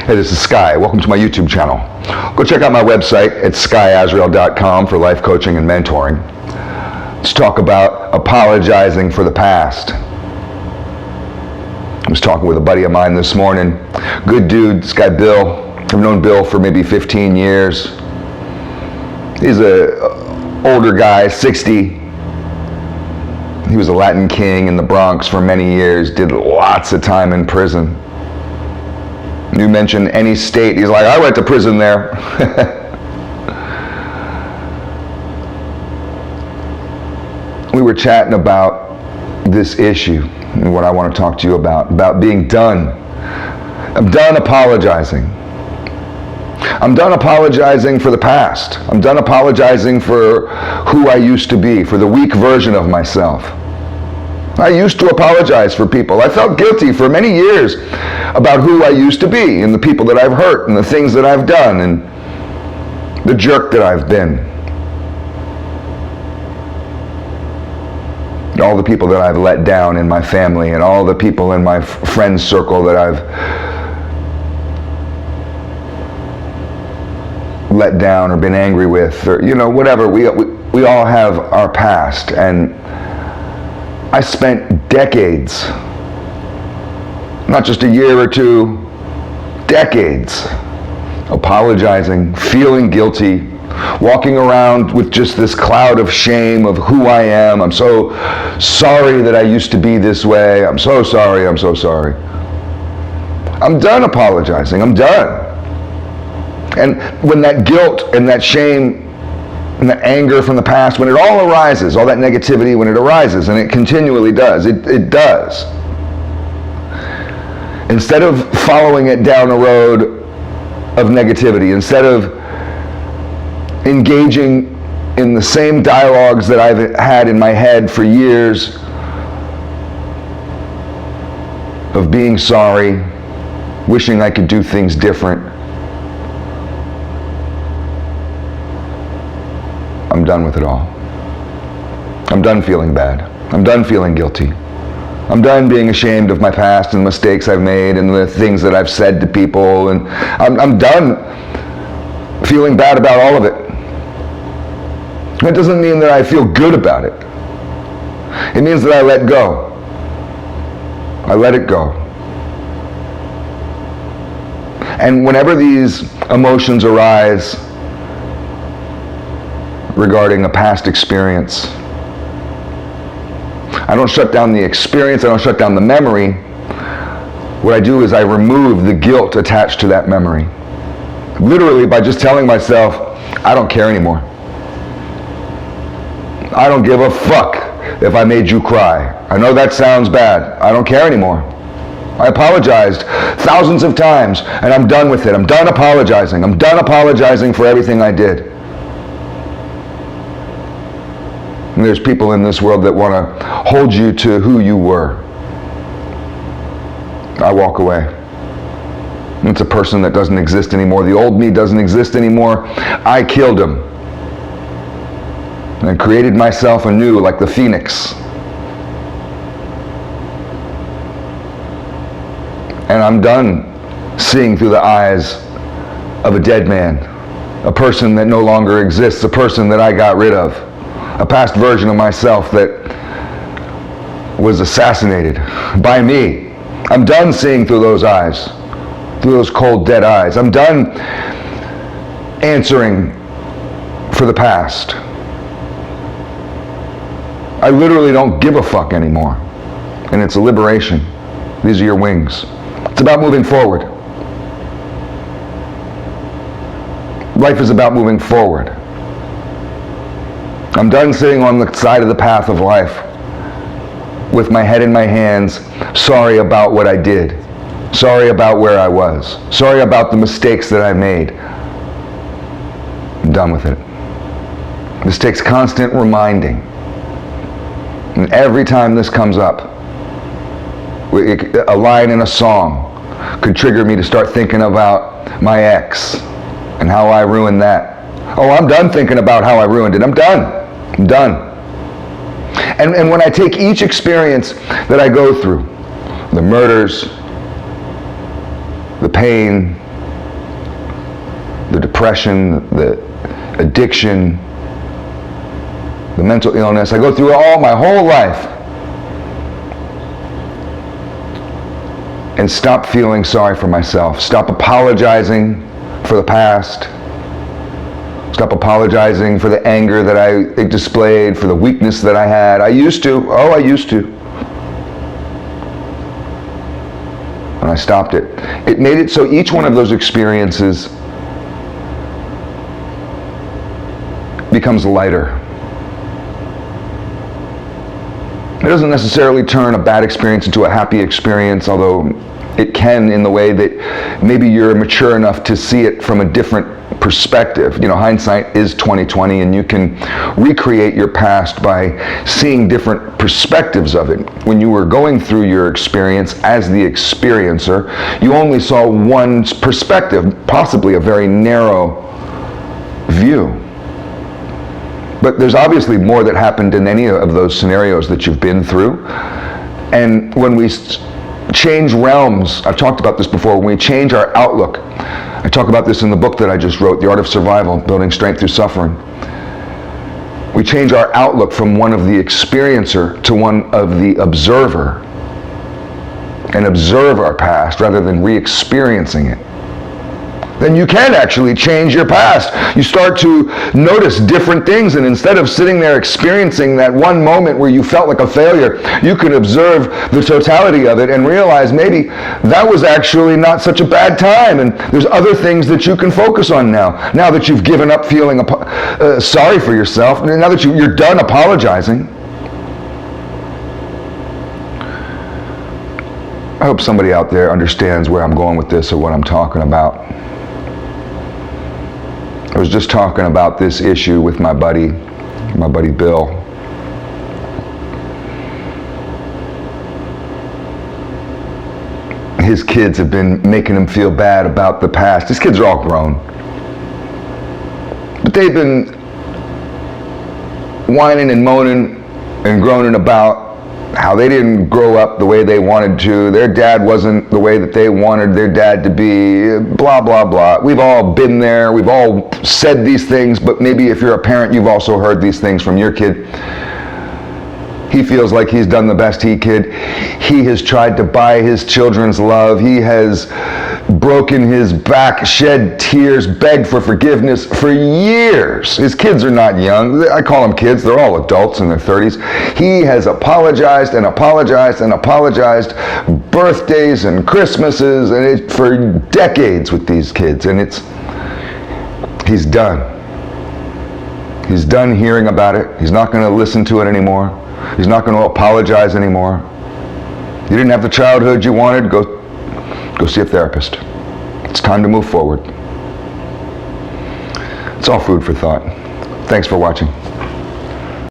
Hey, this is Sky. Welcome to my YouTube channel. Go check out my website at skyazrael.com for life coaching and mentoring. Let's talk about apologizing for the past. I was talking with a buddy of mine this morning. Good dude, this guy Bill. I've known Bill for maybe 15 years. He's an older guy, 60. He was a Latin king in the Bronx for many years, did lots of time in prison. You mention any state, he's like, I went to prison there. We were chatting about this issue and what I want to talk to you about being done. I'm done apologizing. I'm done apologizing for the past. I'm done apologizing for who I used to be, for the weak version of myself. I used to apologize for people. I felt guilty for many years about who I used to be and the people that I've hurt and the things that I've done and the jerk that I've been. All the people that I've let down in my family and all the people in my friend circle that I've let down or been angry with, or whatever. We all have our past, and I spent decades, not just a year or two, decades, apologizing, feeling guilty, walking around with just this cloud of shame of who I am. I'm so sorry that I used to be this way. I'm so sorry, I'm so sorry. I'm done apologizing, I'm done. And when that guilt and that shame and that anger from the past, when it all arises, all that negativity, when it arises, and it continually does, it does. Instead of following it down a road of negativity, instead of engaging in the same dialogues that I've had in my head for years of being sorry, wishing I could do things different, I'm done with it all. I'm done feeling bad. I'm done feeling guilty. I'm done being ashamed of my past and the mistakes I've made and the things that I've said to people, and I'm done feeling bad about all of it. That doesn't mean that I feel good about it. It means that I let go. I let it go. And whenever these emotions arise regarding a past experience, I don't shut down the experience, I don't shut down the memory. What I do is I remove the guilt attached to that memory. Literally by just telling myself, I don't care anymore. I don't give a fuck if I made you cry. I know that sounds bad. I don't care anymore. I apologized thousands of times and I'm done with it. I'm done apologizing. I'm done apologizing for everything I did. And there's people in this world that want to hold you to who you were. I walk away. It's a person that doesn't exist anymore. The old me doesn't exist anymore. I killed him. And I created myself anew like the phoenix. And I'm done seeing through the eyes of a dead man, a person that no longer exists, a person that I got rid of. A past version of myself that was assassinated by me. I'm done seeing through those eyes, through those cold, dead eyes. I'm done answering for the past. I literally don't give a fuck anymore. And it's a liberation. These are your wings. It's about moving forward. Life is about moving forward. I'm done sitting on the side of the path of life with my head in my hands, sorry about what I did, sorry about where I was, sorry about the mistakes that I made. I'm done with it. This takes constant reminding. And every time this comes up, a line in a song could trigger me to start thinking about my ex and how I ruined that. Oh, I'm done thinking about how I ruined it. I'm done. I'm done. And when I take each experience that I go through, the murders, the pain, the depression, the addiction, the mental illness. I go through it all my whole life. And stop feeling sorry for myself. Stop apologizing for the past. Stop apologizing for the anger that I displayed, for the weakness that I had. I used to. Oh, I used to. And I stopped it. It made it so each one of those experiences becomes lighter. It doesn't necessarily turn a bad experience into a happy experience, although it can, in the way that maybe you're mature enough to see it from a different perspective. You know, hindsight is 20/20, and you can recreate your past by seeing different perspectives of it. When you were going through your experience as the experiencer, you only saw one perspective, possibly a very narrow view. But there's obviously more that happened in any of those scenarios that you've been through. And when we change realms, I've talked about this before, when we change our outlook, I talk about this in the book that I just wrote, The Art of Survival, Building Strength Through Suffering. We change our outlook from one of the experiencer to one of the observer, and observe our past rather than re-experiencing it. Then you can actually change your past. You start to notice different things, and instead of sitting there experiencing that one moment where you felt like a failure, you can observe the totality of it and realize maybe that was actually not such a bad time, and there's other things that you can focus on now. Now that you've given up feeling sorry for yourself, now that you're done apologizing. I hope somebody out there understands where I'm going with this or what I'm talking about. I was just talking about this issue with my buddy Bill. His kids have been making him feel bad about the past. His kids are all grown. But they've been whining and moaning and groaning about how they didn't grow up the way they wanted to. Their dad wasn't the way that they wanted their dad to be, blah, blah, blah. We've all been there. We've all said these things, but maybe if you're a parent, you've also heard these things from your kid. He feels like he's done the best he could. He has tried to buy his children's love. He has broken his back, shed tears, begged for forgiveness for years. His kids are not young. I call them kids. They're all adults in their 30s. He has apologized and apologized and apologized, birthdays and Christmases, and for decades with these kids. And he's done. He's done hearing about it. He's not going to listen to it anymore. He's not going to apologize anymore. You didn't have the childhood you wanted, go see a therapist. It's time to move forward. It's all food for thought. Thanks for watching.